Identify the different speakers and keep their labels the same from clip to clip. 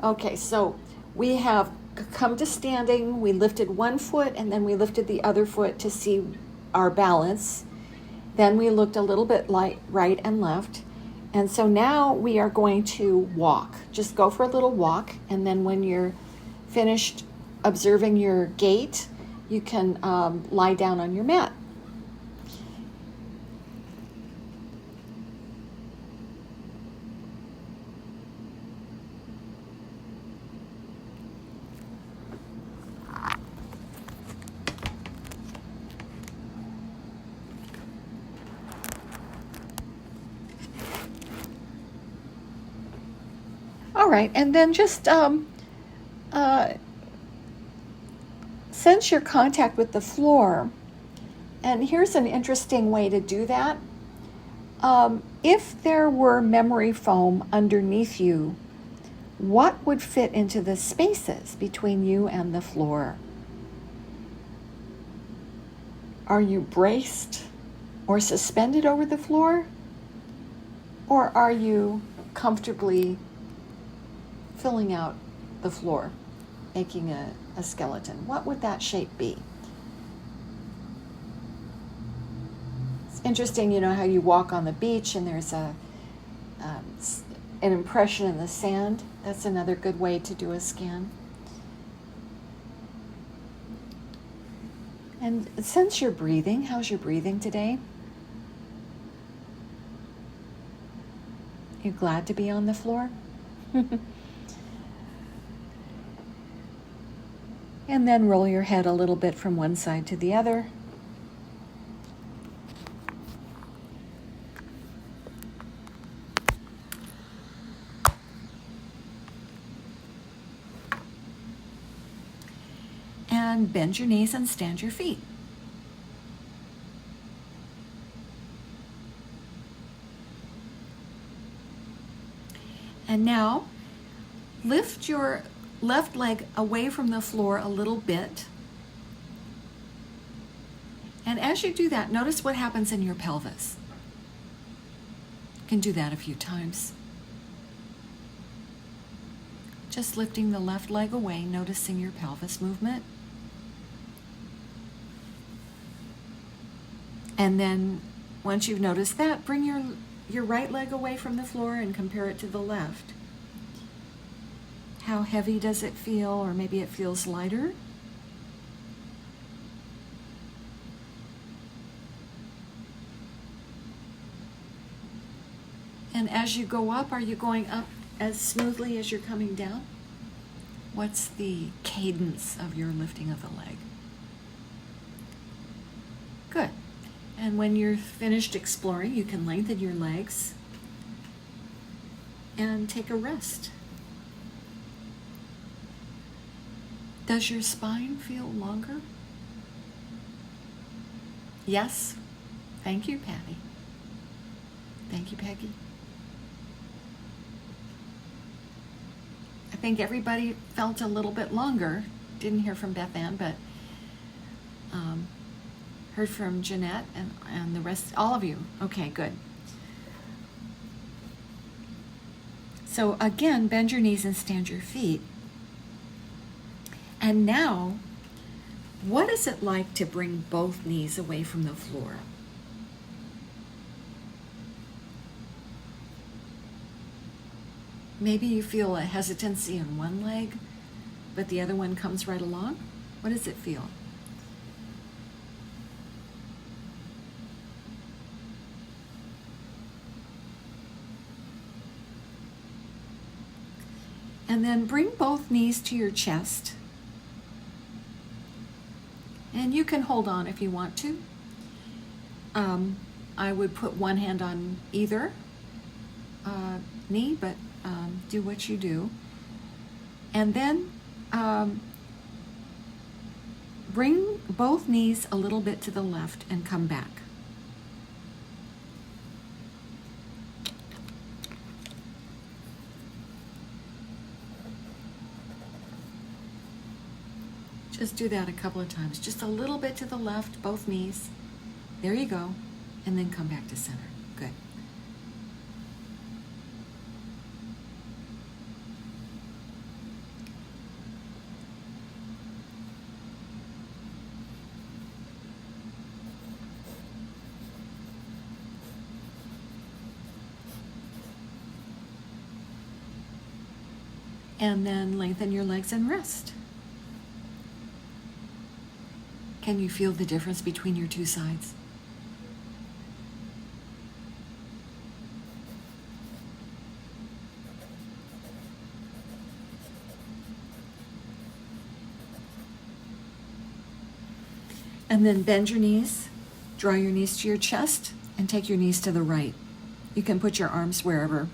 Speaker 1: Okay, so we have come to standing. We lifted one foot and then we lifted the other foot to see our balance. Then we looked a little bit right and left. And so now we are going to walk. Just go for a little walk. And then when you're finished observing your gait, you can lie down on your mat. All right, and then just sense your contact with the floor. And here's an interesting way to do that. If there were memory foam underneath you, what would fit into the spaces between you and the floor? Are you braced or suspended over the floor? Or are you comfortably filling out the floor, making a skeleton? What would that shape be? It's interesting, you know, how you walk on the beach and there's an impression in the sand. That's another good way to do a scan. And sense your breathing. How's your breathing today? You glad to be on the floor? And then roll your head a little bit from one side to the other. And bend your knees and stand your feet. And now lift your left leg away from the floor a little bit. And as you do that, notice what happens in your pelvis. You can do that a few times. Just lifting the left leg away, noticing your pelvis movement. And then once you've noticed that, bring your right leg away from the floor and compare it to the left. How heavy does it feel? Or maybe it feels lighter. And as you go up, are you going up as smoothly as you're coming down? What's the cadence of your lifting of the leg? Good. And when you're finished exploring, you can lengthen your legs and take a rest. Does your spine feel longer? Yes? Thank you, Patty. Thank you, Peggy. I think everybody felt a little bit longer. Didn't hear from Beth Ann, but heard from Jeanette and the rest, all of you. Okay, good. So again, bend your knees and stand your feet. And now, what is it like to bring both knees away from the floor? Maybe you feel a hesitancy in one leg, but the other one comes right along. What does it feel? And then bring both knees to your chest. And you can hold on if you want to. I would put one hand on either knee, but do what you do. And then bring both knees a little bit to the left and come back. Just do that a couple of times. Just a little bit to the left, both knees. There you go. And then come back to center. Good. And then lengthen your legs and rest. Can you feel the difference between your two sides? And then bend your knees, draw your knees to your chest, and take your knees to the right. You can put your arms wherever.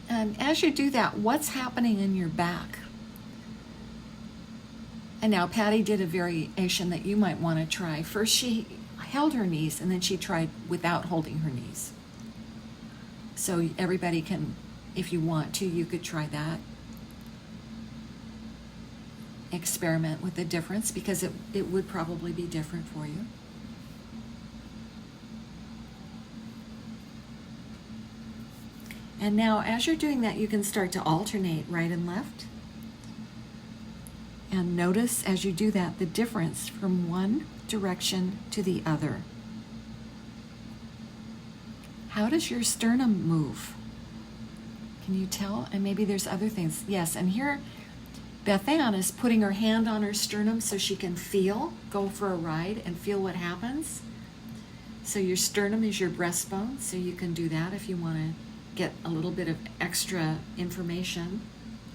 Speaker 1: And as you do that, what's happening in your back? And now Patty did a variation that you might want to try. First she held her knees, and then she tried without holding her knees. So everybody can, if you want to, you could try that. Experiment with the difference, because it would probably be different for you. And now as you're doing that, you can start to alternate right and left. And notice as you do that the difference from one direction to the other. How does your sternum move? Can you tell? And maybe there's other things. Yes, and here Beth Ann is putting her hand on her sternum so she can go for a ride and feel what happens. So your sternum is your breastbone, so you can do that if you want to get a little bit of extra information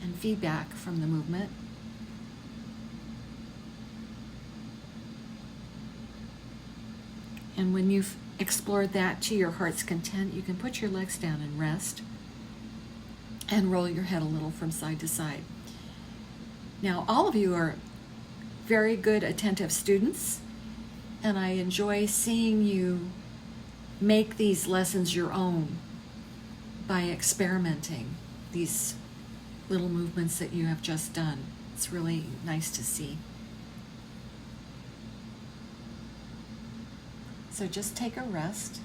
Speaker 1: and feedback from the movement. And when you've explored that to your heart's content, you can put your legs down and rest and roll your head a little from side to side. Now, all of you are very good, attentive students, and I enjoy seeing you make these lessons your own by experimenting these little movements that you have just done. It's really nice to see. So just take a rest.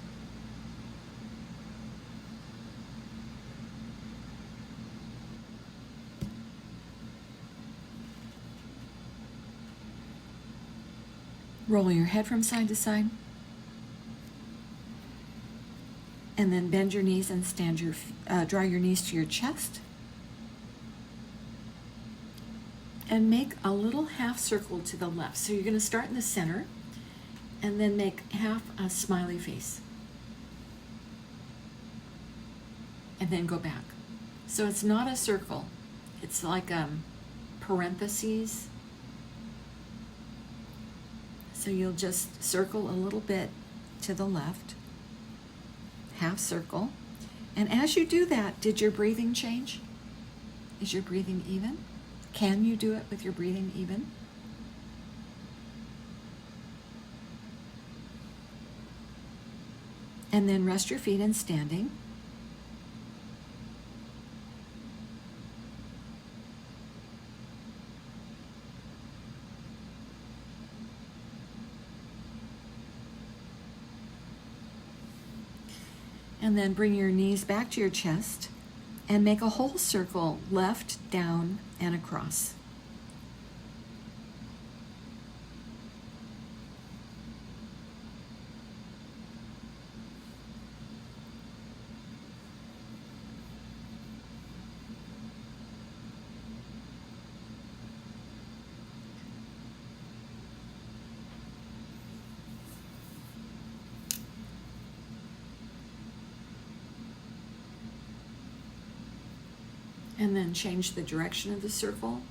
Speaker 1: Roll your head from side to side. And then bend your knees and draw your knees to your chest. And make a little half circle to the left. So you're going to start in the center and then make half a smiley face. And then go back. So it's not a circle. It's like parentheses. So you'll just circle a little bit to the left, half circle. And as you do that, did your breathing change? Is your breathing even? Can you do it with your breathing even? And then rest your feet in standing. And then bring your knees back to your chest and make a whole circle left, down, and across. And then change the direction of the circle.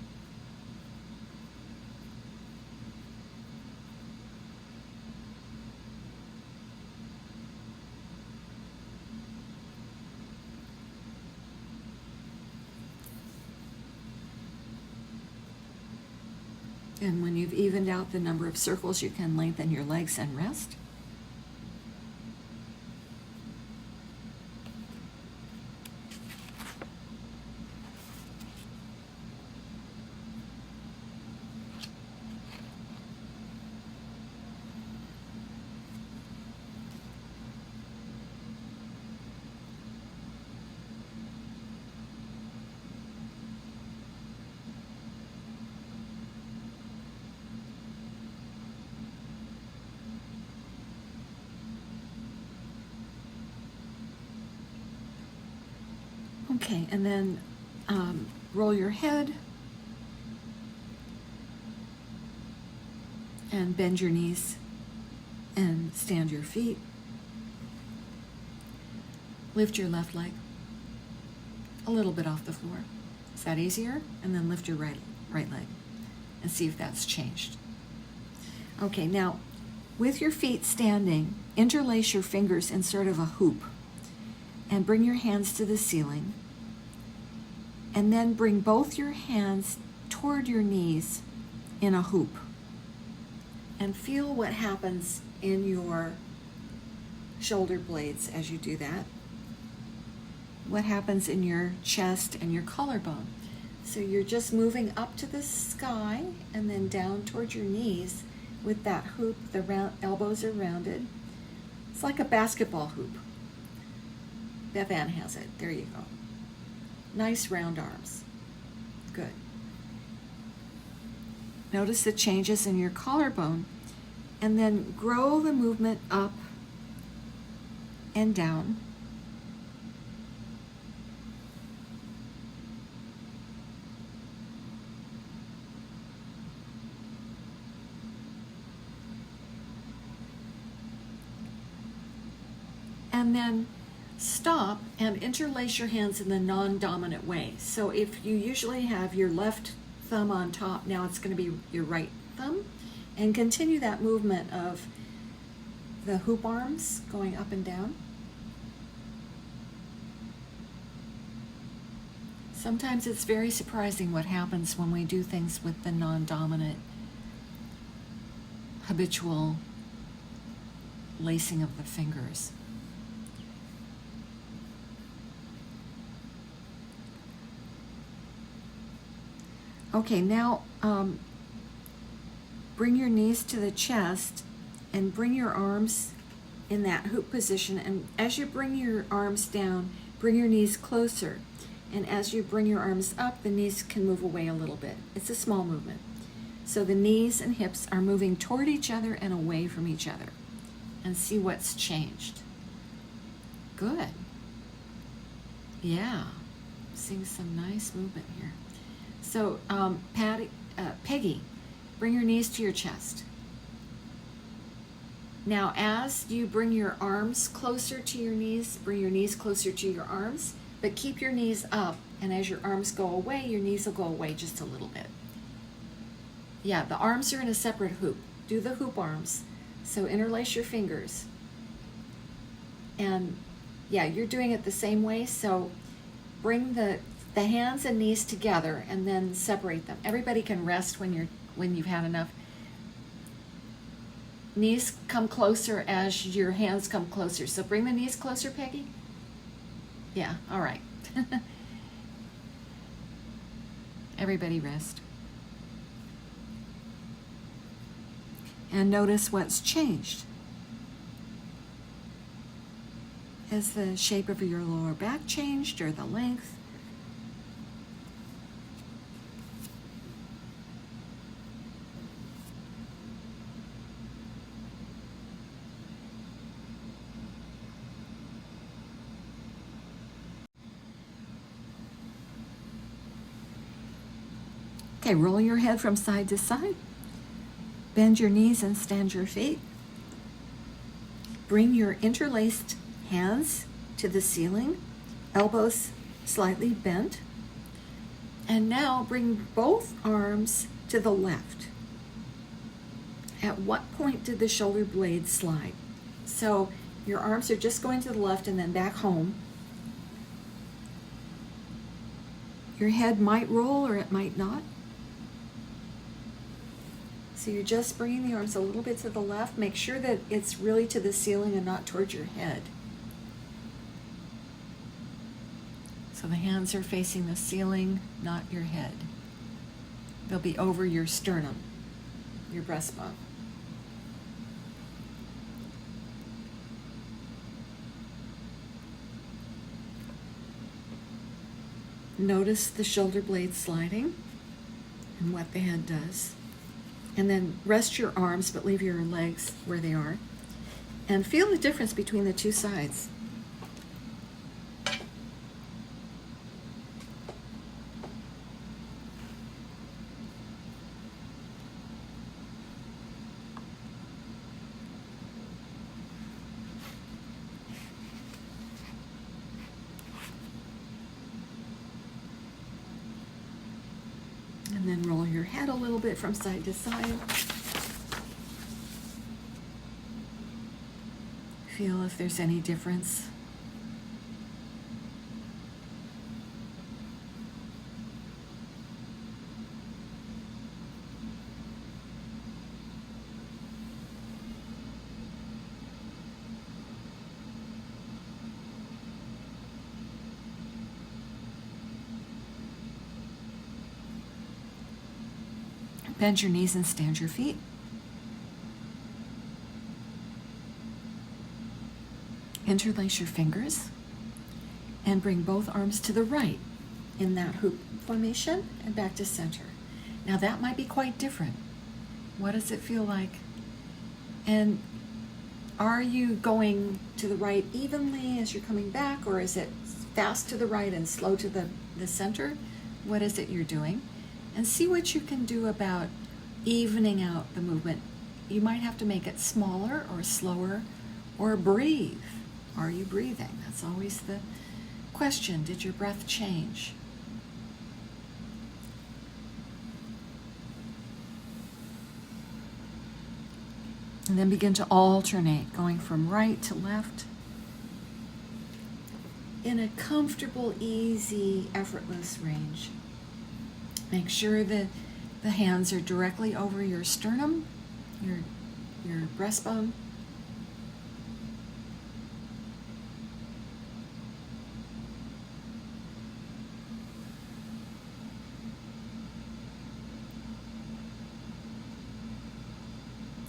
Speaker 1: And when you've evened out the number of circles, you can lengthen your legs and rest. Okay, and then roll your head and bend your knees and stand your feet. Lift your left leg a little bit off the floor. Is that easier? And then lift your right leg and see if that's changed. Okay, now with your feet standing, interlace your fingers in sort of a hoop and bring your hands to the ceiling. And then bring both your hands toward your knees in a hoop. And feel what happens in your shoulder blades as you do that. What happens in your chest and your collarbone. So you're just moving up to the sky and then down towards your knees with that hoop. The elbows are rounded. It's like a basketball hoop. Beth Ann has it. There you go. Nice round arms. Good. Notice the changes in your collarbone, and then grow the movement up and down. And then stop and interlace your hands in the non-dominant way. So if you usually have your left thumb on top, now it's going to be your right thumb. And continue that movement of the hoop arms going up and down. Sometimes it's very surprising what happens when we do things with the non-dominant, habitual lacing of the fingers. Okay, now bring your knees to the chest and bring your arms in that hoop position. And as you bring your arms down, bring your knees closer. And as you bring your arms up, the knees can move away a little bit. It's a small movement. So the knees and hips are moving toward each other and away from each other. And see what's changed. Good. Yeah, seeing some nice movement here. So, Peggy, bring your knees to your chest. Now, as you bring your arms closer to your knees, bring your knees closer to your arms, but keep your knees up. And as your arms go away, your knees will go away just a little bit. Yeah, the arms are in a separate hoop. Do the hoop arms. So interlace your fingers. And yeah, you're doing it the same way. So bring the hands and knees together and then separate them. Everybody can rest when you've had enough. Knees come closer as your hands come closer. So bring the knees closer, Peggy. Yeah, all right. Everybody rest. And notice what's changed. Has the shape of your lower back changed or the length? Okay, roll your head from side to side. Bend your knees and stand your feet. Bring your interlaced hands to the ceiling, elbows slightly bent. And now bring both arms to the left. At what point did the shoulder blades slide? So your arms are just going to the left and then back home. Your head might roll or it might not. So you're just bringing the arms a little bit to the left. Make sure that it's really to the ceiling and not towards your head. So the hands are facing the ceiling, not your head. They'll be over your sternum, your breastbone. Notice the shoulder blades sliding and what the head does. And then rest your arms, but leave your legs where they are. And feel the difference between the two sides. roll your head a little bit from side to side. Feel if there's any difference. Bend your knees and stand your feet. Interlace your fingers and bring both arms to the right in that hoop formation and back to center. Now that might be quite different. What does it feel like? And are you going to the right evenly as you're coming back, or is it fast to the right and slow to the center? What is it you're doing? And see what you can do about evening out the movement. You might have to make it smaller or slower, or breathe. Are you breathing? That's always the question. Did your breath change? And then begin to alternate, going from right to left in a comfortable, easy, effortless range. Make sure that the hands are directly over your sternum, your breastbone.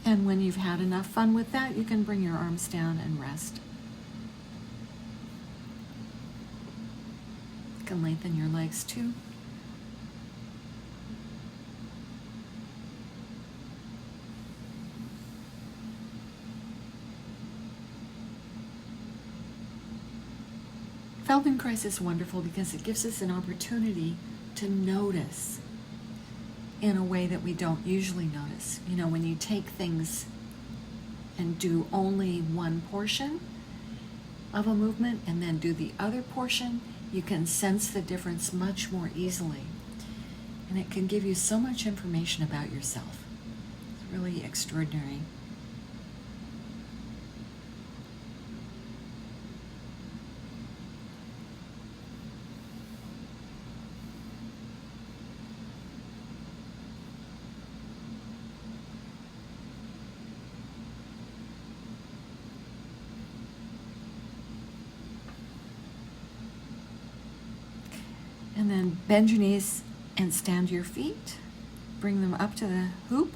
Speaker 1: And when you've had enough fun with that, you can bring your arms down and rest. You can lengthen your legs too. Feldenkrais is wonderful because it gives us an opportunity to notice in a way that we don't usually notice. You know, when you take things and do only one portion of a movement and then do the other portion, you can sense the difference much more easily. And it can give you so much information about yourself. It's really extraordinary. And then bend your knees and stand your feet. Bring them up to the hoop.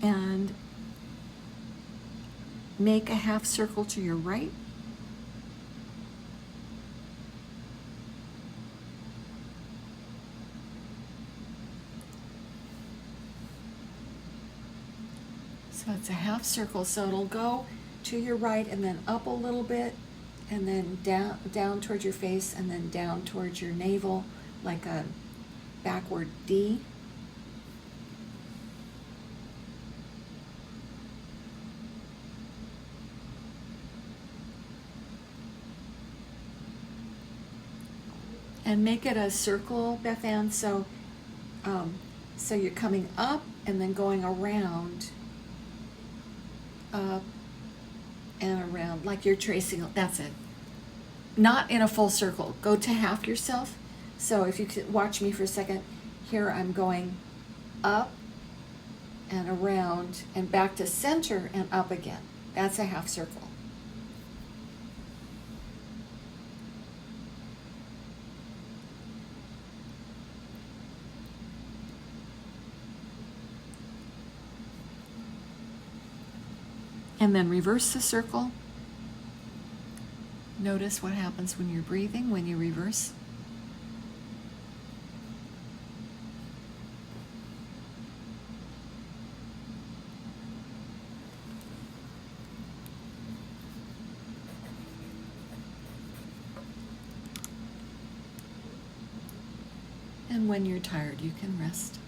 Speaker 1: And make a half circle to your right. So it's a half circle, so it'll go to your right and then up a little bit, and then down towards your face, and then down towards your navel, like a backward D. And make it a circle, Beth Ann, so you're coming up and then going around, up and around, like you're tracing. That's it. Not in a full circle. Go to half yourself. So if you could watch me for a second, here I'm going up and around and back to center and up again. That's a half circle. And then reverse the circle. Notice what happens when you're breathing, when you reverse. And when you're tired, you can rest.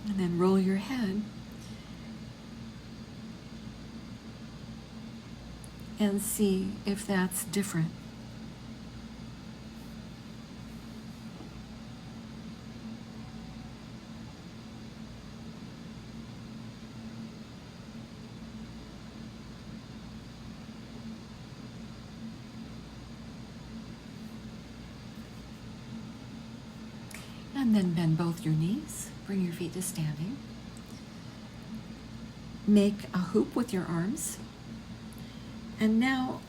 Speaker 1: And then roll your head and see if that's different. And then bend both your knees. Bring your feet to standing. Make a hoop with your arms. And now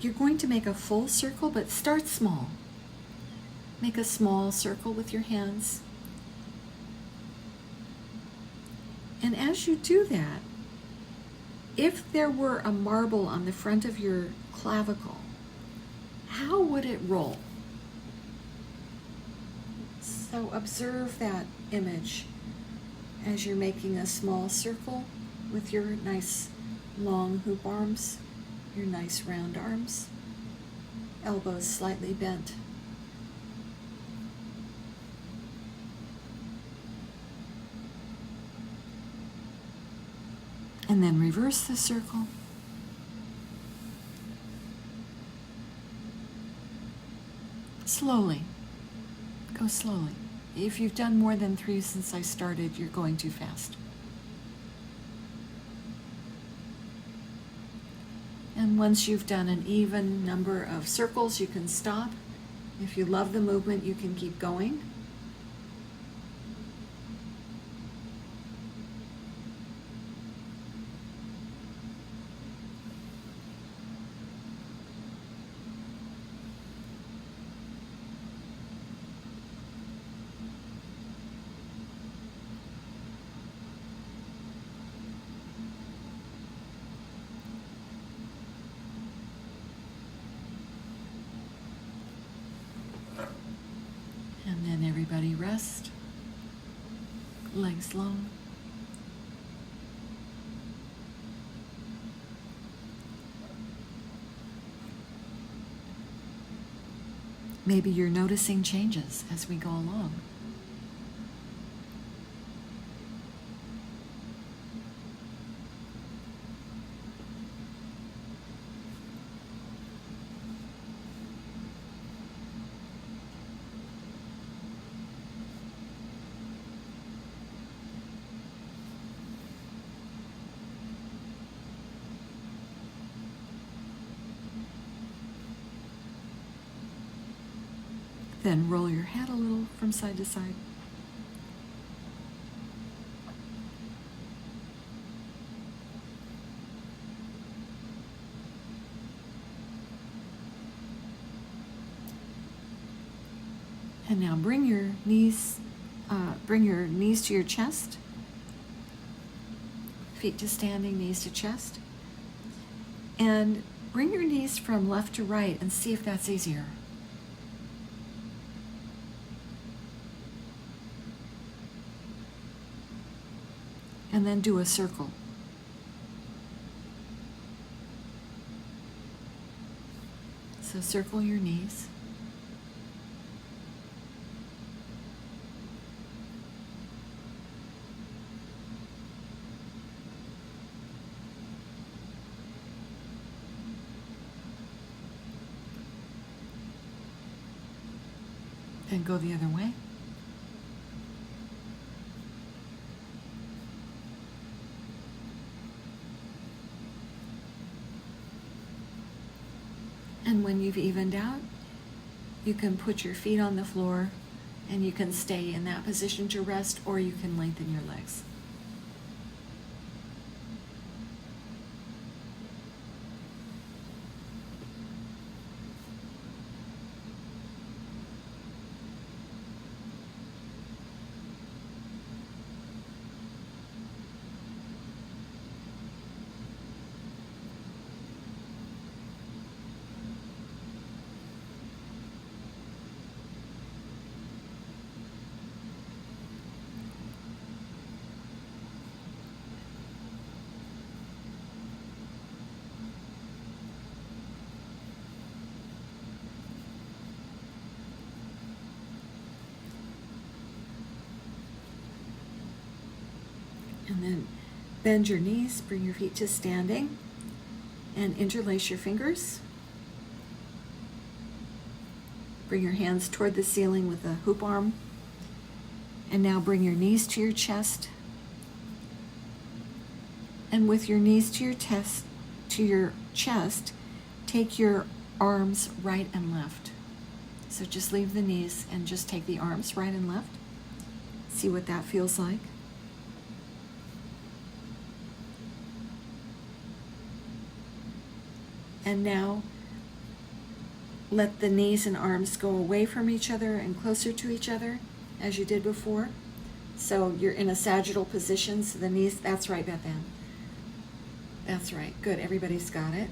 Speaker 1: you're going to make a full circle, but start small. Make a small circle with your hands. And as you do that, if there were a marble on the front of your clavicle, how would it roll? So observe that image as you're making a small circle with your nice long hoop arms, your nice round arms, elbows slightly bent. And then reverse the circle. Slowly. Go slowly. If you've done more than 3 since I started, you're going too fast. And once you've done an even number of circles, you can stop. If you love the movement, you can keep going. And then everybody rest, legs long. Maybe you're noticing changes as we go along. Then roll your head a little from side to side. And now bring your knees to your chest. Feet to standing, knees to chest. And bring your knees from left to right and see if that's easier. And then do a circle. So circle your knees. Then go the other way. And when you've evened out, you can put your feet on the floor and you can stay in that position to rest, or you can lengthen your legs. And then bend your knees, bring your feet to standing, and interlace your fingers. Bring your hands toward the ceiling with the hoop arm. And now bring your knees to your chest. And with your knees to your chest, take your arms right and left. So just leave the knees and just take the arms right and left. See what that feels like. And now let the knees and arms go away from each other and closer to each other as you did before. So you're in a sagittal position, so the knees, that's right, Beth Ann. That's right, good, everybody's got it.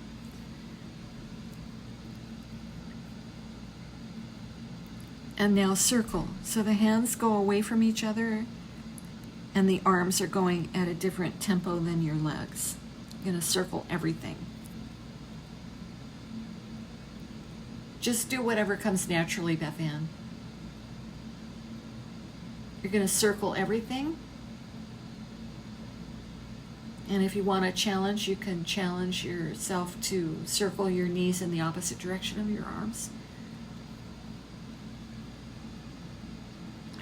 Speaker 1: And now circle. So the hands go away from each other and the arms are going at a different tempo than your legs. You're going to circle everything. Just do whatever comes naturally, Beth Ann. You're going to circle everything. And if you want a challenge, you can challenge yourself to circle your knees in the opposite direction of your arms.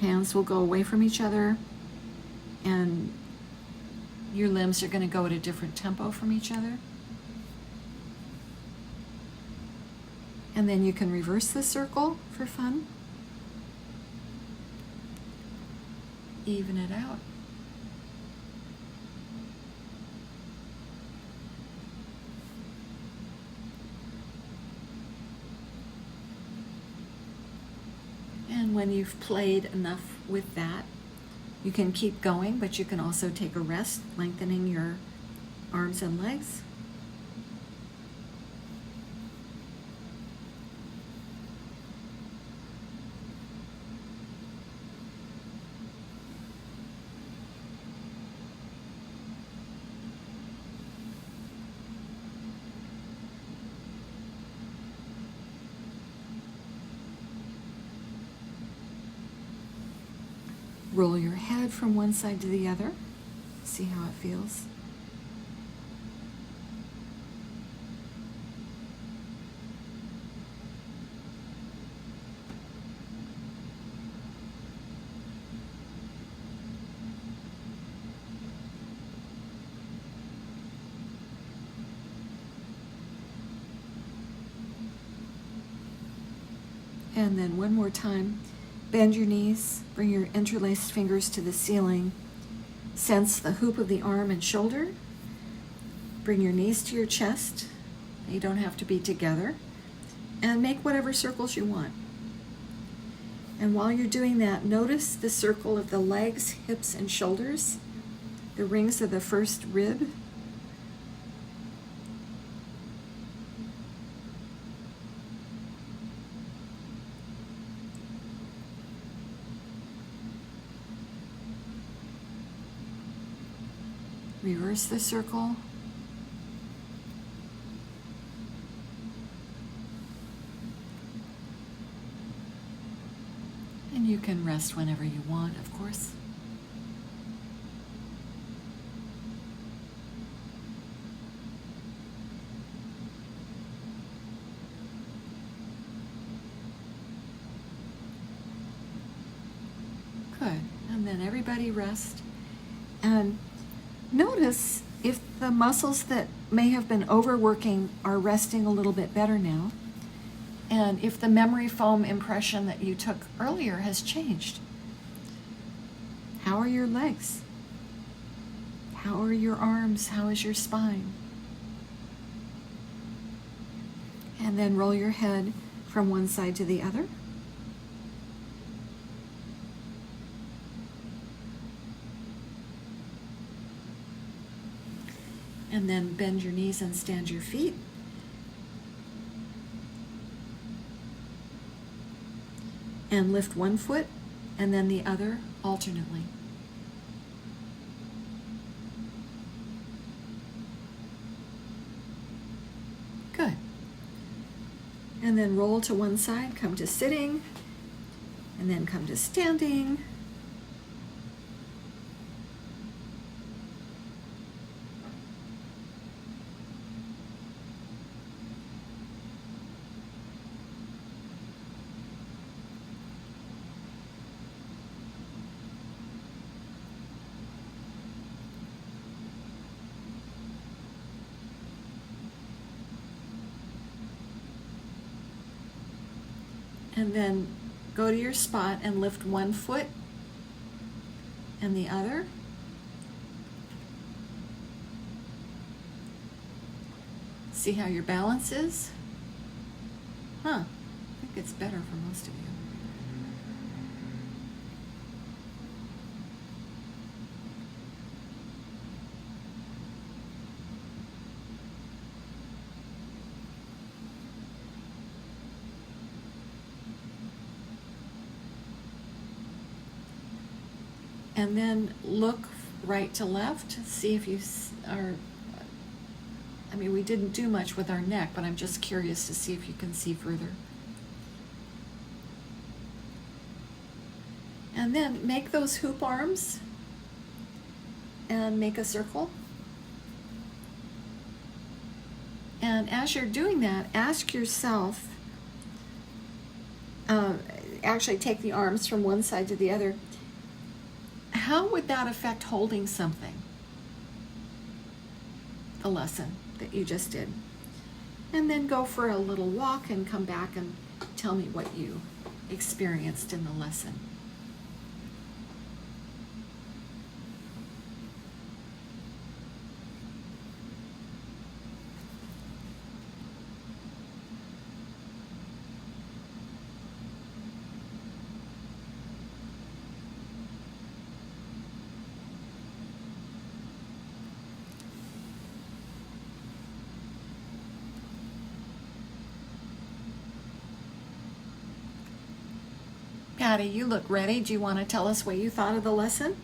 Speaker 1: Hands will go away from each other, and your limbs are going to go at a different tempo from each other. And then you can reverse the circle for fun. Even it out. And when you've played enough with that, you can keep going, but you can also take a rest, lengthening your arms and legs. Roll your head from one side to the other. See how it feels. And then one more time. Bend your knees, bring your interlaced fingers to the ceiling. Sense the hoop of the arm and shoulder. Bring your knees to your chest. You don't have to be together. And make whatever circles you want. And while you're doing that, notice the circle of the legs, hips, and shoulders. The rings of the first rib. Reverse the circle. And you can rest whenever you want, of course. Good. And then everybody rest. And notice if the muscles that may have been overworking are resting a little bit better now, and if the memory foam impression that you took earlier has changed. How are your legs? How are your arms? How is your spine? And then roll your head from one side to the other. And then bend your knees and stand your feet. And lift one foot and then the other alternately. Good. And then roll to one side, come to sitting, and then come to standing. And then go to your spot and lift one foot and the other. See how your balance is? I think it's better for most of you. And then look right to left, see if you are, I mean, we didn't do much with our neck, but I'm just curious to see if you can see further. And then make those hoop arms and make a circle. And as you're doing that, ask yourself, actually take the arms from one side to the other, how would that affect holding something? The lesson that you just did. And then go for a little walk and come back and tell me what you experienced in the lesson. Patty, you look ready. Do you want to tell us what you thought of the lesson?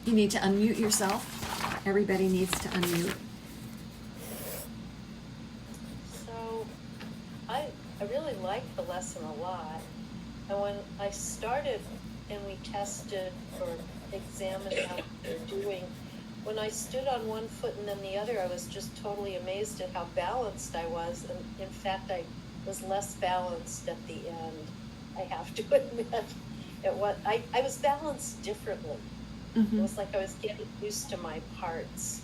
Speaker 1: You need to unmute yourself. Everybody needs to unmute.
Speaker 2: So, I really liked the lesson a lot. And when I started and we tested or examined how they're doing, when I stood on one foot and then the other, I was just totally amazed at how balanced I was. And in fact, I was less balanced at the end, I have to admit. I was balanced differently.
Speaker 1: Mm-hmm.
Speaker 2: It was like I was getting used to my parts.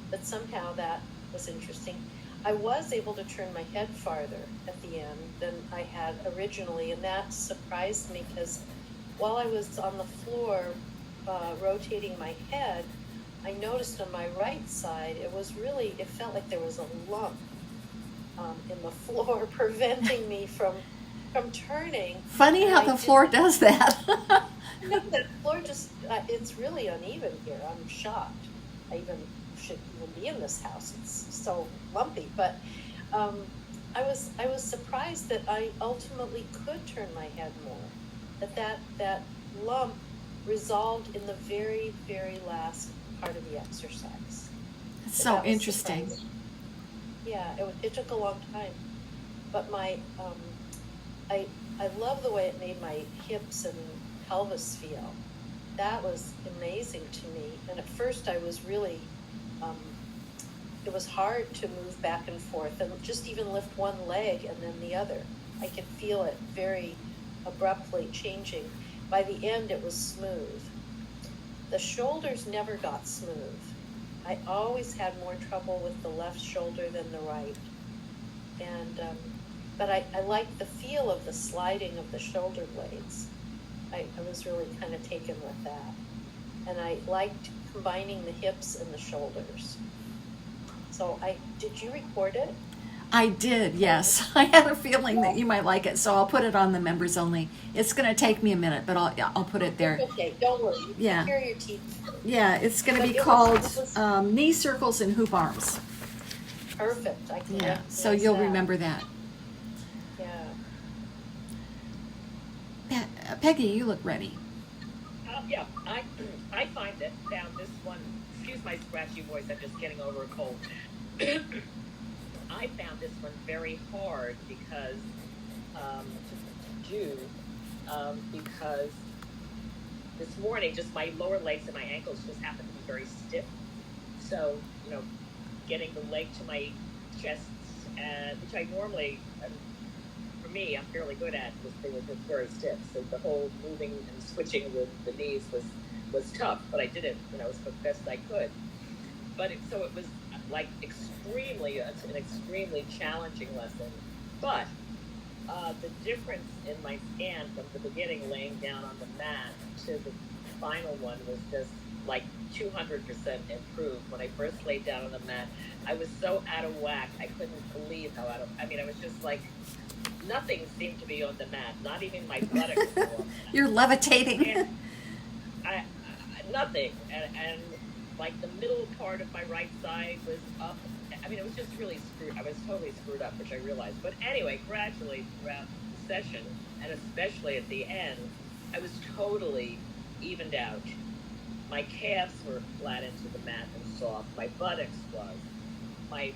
Speaker 2: But somehow that was interesting. I was able to turn my head farther at the end than I had originally, and that surprised me because while I was on the floor rotating my head, I noticed on my right side, it felt like there was a lump in the floor preventing me from turning.
Speaker 1: Funny how the floor does that.
Speaker 2: No, the floor just, it's really uneven here. I'm shocked. I should even be in this house. It's so lumpy. But I was surprised that I ultimately could turn my head more. That lump resolved in the very, very last part of the exercise.
Speaker 1: That's so interesting.
Speaker 2: Surprising. Yeah, it took a long time, but I love the way it made my hips and pelvis feel. That was amazing to me. And at first I was really, it was hard to move back and forth and just even lift one leg and then the other. I could feel it very abruptly changing. By the end, it was smooth. The shoulders never got smooth. I always had more trouble with the left shoulder than the right. And, but I liked the feel of the sliding of the shoulder blades. I was really kind of taken with that. And I liked combining the hips and the shoulders. So did you record it?
Speaker 1: I did, yes. I had a feeling that you might like it, so I'll put it on the members only. It's going to take me a minute, but I'll put it there.
Speaker 2: Okay, don't worry. You
Speaker 1: Yeah.
Speaker 2: can hear your teeth.
Speaker 1: Yeah, it's going to be called knee circles and hoop arms.
Speaker 2: Perfect. I can
Speaker 1: Yeah,
Speaker 2: recognize
Speaker 1: so you'll
Speaker 2: that.
Speaker 1: remember that.
Speaker 2: Yeah.
Speaker 1: Peggy, you look ready.
Speaker 3: Yeah, I found this one, excuse my scratchy voice, I'm just getting over a cold. I found this one very hard because because this morning just my lower legs and my ankles just happened to be very stiff. So, getting the leg to my chest, which I normally, for me, I'm fairly good at, because they were just very stiff. So the whole moving and switching with the knees was tough, but I did it, as best I could. But it was like it's an extremely challenging lesson. But the difference in my scan from the beginning, laying down on the mat, to the final one was just like 200% improved. When I first laid down on the mat, I was so out of whack. I couldn't believe how I was just like, nothing seemed to be on the mat, not even my buttocks were on the mat.
Speaker 1: You're levitating.
Speaker 3: And nothing. And like the middle part of my right side was up. It was just really screwed. I was totally screwed up, which I realized. But anyway, gradually throughout the session, and especially at the end, I was totally evened out. My calves were flat into the mat and soft. My buttocks was. My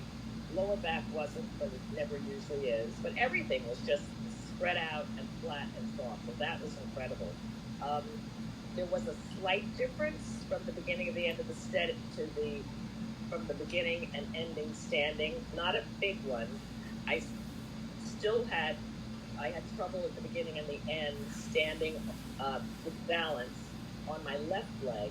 Speaker 3: lower back wasn't, but it never usually is. But everything was just spread out and flat and soft. So that was incredible. There was a slight difference from the beginning of the end of the from the beginning and ending standing. Not a big one. I had trouble at the beginning and the end standing with balance on my left leg.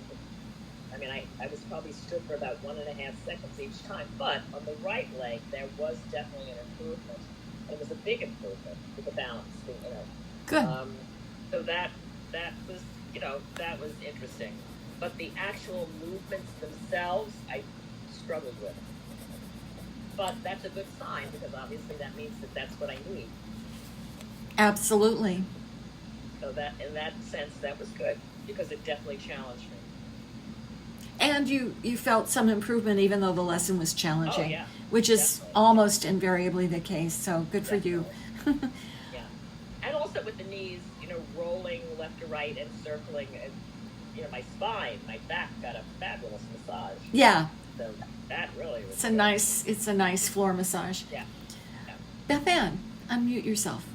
Speaker 3: I was probably stood for about 1.5 seconds each time, but on the right leg, there was definitely an improvement. It was a big improvement with the balance,
Speaker 1: Good.
Speaker 3: So that was interesting. But the actual movements themselves, I struggled with. But that's a good sign, because obviously that means that that's what I need.
Speaker 1: Absolutely.
Speaker 3: So that, in that sense, that was good, because it definitely challenged me.
Speaker 1: And you felt some improvement even though the lesson was challenging,
Speaker 3: Oh, yeah.
Speaker 1: which is
Speaker 3: Definitely.
Speaker 1: almost invariably the case. So good for you.
Speaker 3: Yeah. And also with the knees, rolling left to right and circling, and my spine, my back got a fabulous massage.
Speaker 1: Yeah.
Speaker 3: So that really was
Speaker 1: It's a nice floor massage.
Speaker 3: Yeah.
Speaker 1: Beth Ann, unmute yourself.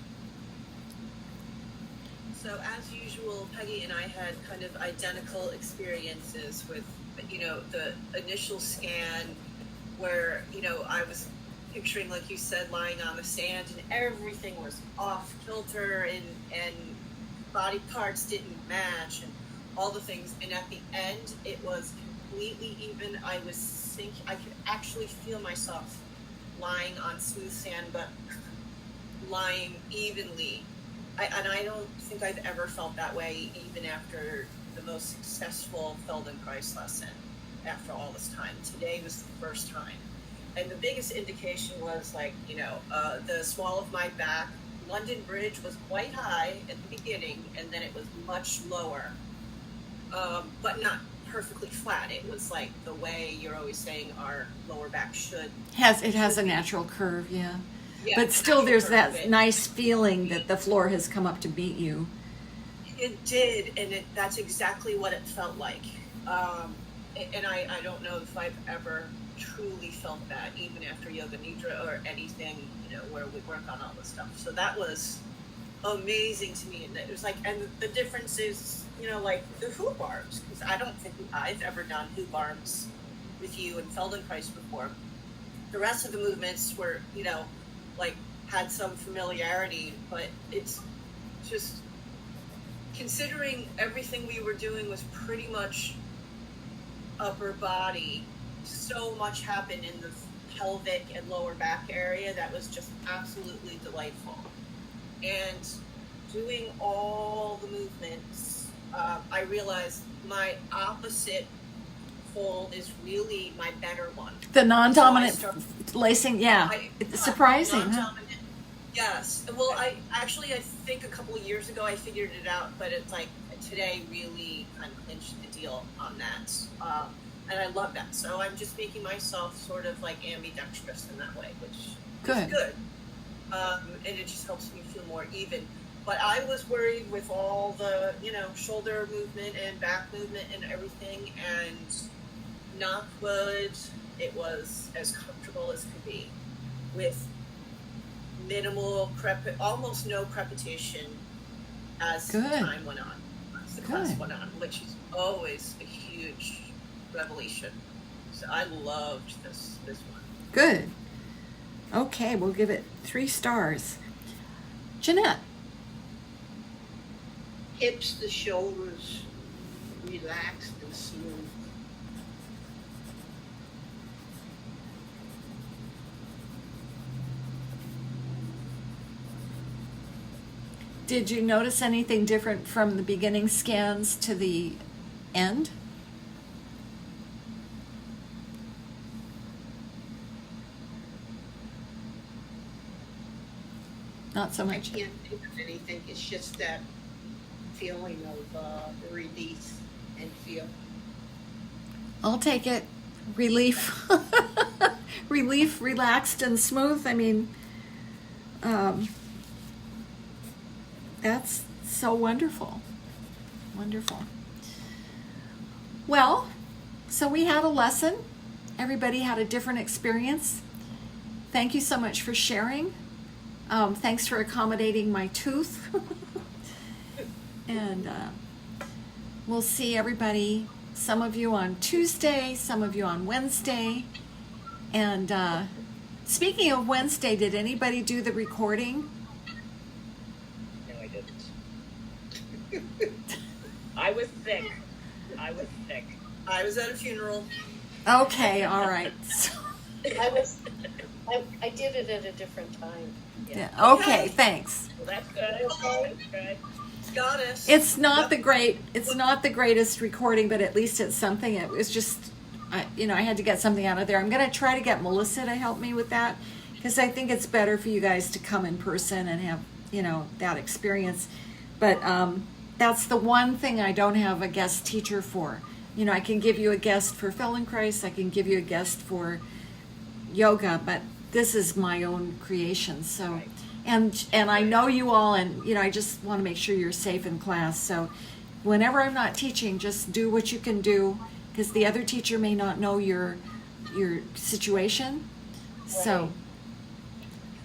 Speaker 4: So as usual, Peggy and I had kind of identical experiences with, the initial scan where, I was picturing, like you said, lying on the sand and everything was off kilter and body parts didn't match and all the things. And at the end, it was completely even. I could actually feel myself lying on smooth sand, but lying evenly. I don't think I've ever felt that way, even after the most successful Feldenkrais lesson after all this time. Today was the first time. And the biggest indication was the small of my back. London Bridge was quite high at the beginning, and then it was much lower, but not perfectly flat. It was like the way you're always saying our lower back should.
Speaker 1: It has a natural curve, yeah.
Speaker 4: Yeah,
Speaker 1: but still there's that
Speaker 4: curve.
Speaker 1: nice feeling that the floor has come up to meet you.
Speaker 4: It did, and that's exactly what it felt like. And I don't know if I've ever truly felt that, even after Yoga Nidra or anything, where we work on all this stuff. So that was amazing to me. And it was and the difference is, like the hoop arms, because I don't think I've ever done hoop arms with you and Feldenkrais before. The rest of the movements were, had some familiarity, but it's just, considering everything we were doing was pretty much upper body, so much happened in the pelvic and lower back area that was just absolutely delightful. And doing all the movements, I realized my opposite fold is really my better one.
Speaker 1: The non-dominant lacing, yeah. It's surprising, huh?
Speaker 4: Non-dominant. Yes. Well, I think a couple of years ago I figured it out, but it's today really kind of clinched the deal on that. And I love that. So I'm just making myself sort of ambidextrous in that way, which is good. And it just helps me feel more even. But I was worried with all the, shoulder movement and back movement and everything, and knock wood, it was as comfortable as could be, with minimal almost no crepitation as time went on, as the class went on, which is always a huge revelation. So I loved this one.
Speaker 1: Good. Okay, we'll give it 3 stars. Jeanette.
Speaker 5: Hips, the shoulders, relaxed and smooth.
Speaker 1: Did you notice anything different from the beginning scans to the end? Not so
Speaker 5: I
Speaker 1: much.
Speaker 5: can't think of anything. It's just that feeling of release and feel.
Speaker 1: I'll take it. Relief. Relief, relaxed and smooth. I mean, that's so wonderful. Wonderful. Well, so we had a lesson. Everybody had a different experience. Thank you so much for sharing. Thanks for accommodating my tooth. And we'll see everybody, some of you on Tuesday, some of you on Wednesday. And speaking of Wednesday, did anybody do the recording?
Speaker 3: No, I didn't. I was sick. I was at a funeral.
Speaker 1: Okay, all right.
Speaker 2: I did it at a different time.
Speaker 1: Yeah. Okay, thanks.
Speaker 3: Well, that's good. That's good.
Speaker 4: Got us.
Speaker 1: It's not the greatest recording, but at least it's something. It was just, I had to get something out of there. I'm going to try to get Melissa to help me with that, because I think it's better for you guys to come in person and have, that experience. But that's the one thing I don't have a guest teacher for. I can give you a guest for Feldenkrais, I can give you a guest for yoga, but this is my own creation. So,
Speaker 3: Right.
Speaker 1: and I know you all, and I just want to make sure you're safe in class. So, whenever I'm not teaching, just do what you can do, because the other teacher may not know your situation. So,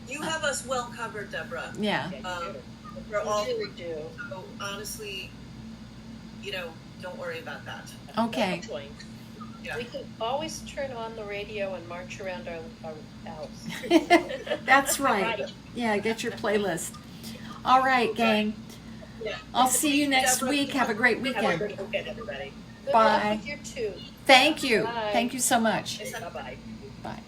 Speaker 4: You have us well covered, Deborah.
Speaker 1: yeah.
Speaker 4: We're all
Speaker 2: You really do.
Speaker 4: so honestly, don't worry about that.
Speaker 1: Okay.
Speaker 4: Yeah.
Speaker 2: We can always turn on the radio and march around our house.
Speaker 1: That's right. Yeah, get your playlist. All right, gang.
Speaker 4: Yeah.
Speaker 1: I'll see you next week. Have a great
Speaker 3: Have a
Speaker 1: weekend.
Speaker 3: good weekend, everybody.
Speaker 2: Good
Speaker 1: Bye.
Speaker 2: luck with your tooth.
Speaker 1: Thank you.
Speaker 2: Bye.
Speaker 1: Thank you so much.
Speaker 3: Bye-bye.
Speaker 1: Bye.